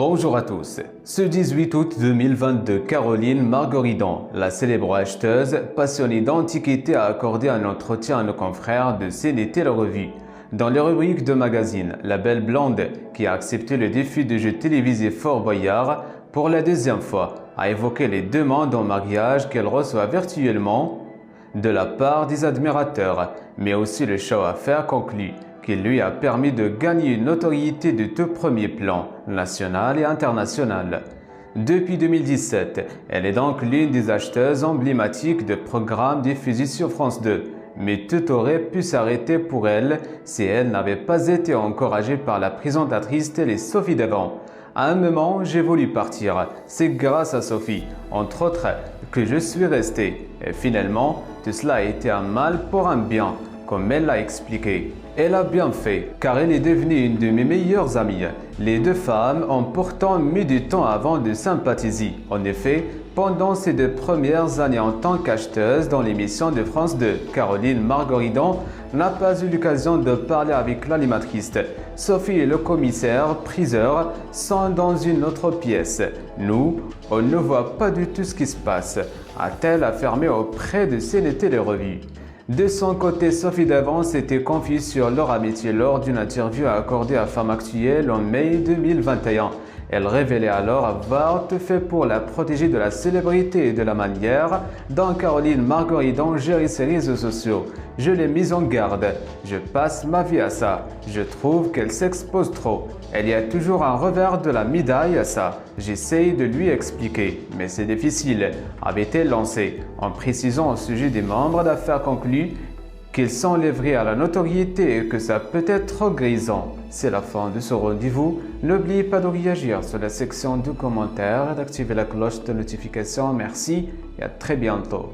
Bonjour à tous. Ce 18 août 2022, Caroline Margoridon, la célèbre acheteuse passionnée d'antiquités, a accordé un entretien à nos confrères de CNT La Revue. Dans les rubriques de magazine, la belle blonde, qui a accepté le défi de jeu télévisé Fort Boyard, pour la deuxième fois, a évoqué les demandes en mariage qu'elle reçoit virtuellement de la part des admirateurs, mais aussi le show à faire conclu, qui lui a permis de gagner une notoriété de tout premier plan, national et international. Depuis 2017, elle est donc l'une des acheteuses emblématiques de programmes diffusés sur France 2. Mais tout aurait pu s'arrêter pour elle si elle n'avait pas été encouragée par la présentatrice télé Sophie Davant. À un moment, j'ai voulu partir. C'est grâce à Sophie, entre autres, que je suis resté. Et finalement, tout cela a été un mal pour un bien, comme elle l'a expliqué. Elle a bien fait, car elle est devenue une de mes meilleures amies. Les deux femmes ont pourtant mis du temps avant de sympathiser. En effet, pendant ces 2 premières années en tant qu'acheteuse dans l'émission de France 2, Caroline Margoridon n'a pas eu l'occasion de parler avec l'animatrice. Sophie et le commissaire-priseur sont dans une autre pièce. Nous, on ne voit pas du tout ce qui se passe, a-t-elle affirmé auprès de CNT La Revue. De son côté, Sophie Davant s'était confiée sur leur amitié lors d'une interview accordée à Femme Actuelle en mai 2021. Elle révélait alors avoir tout fait pour la protéger de la célébrité et de la manière dont Caroline Margoridon gérait ses réseaux sociaux. Je l'ai mise en garde. Je passe ma vie à ça. Je trouve qu'elle s'expose trop. Il y a toujours un revers de la médaille à ça. J'essaye de lui expliquer, mais c'est difficile, avait-elle lancé, en précisant au sujet des membres d'affaires conclus qu'ils sont livrés à la notoriété et que ça peut être grisant. C'est la fin de ce rendez-vous. N'oubliez pas de réagir sur la section de commentaires et d'activer la cloche de notification. Merci et à très bientôt.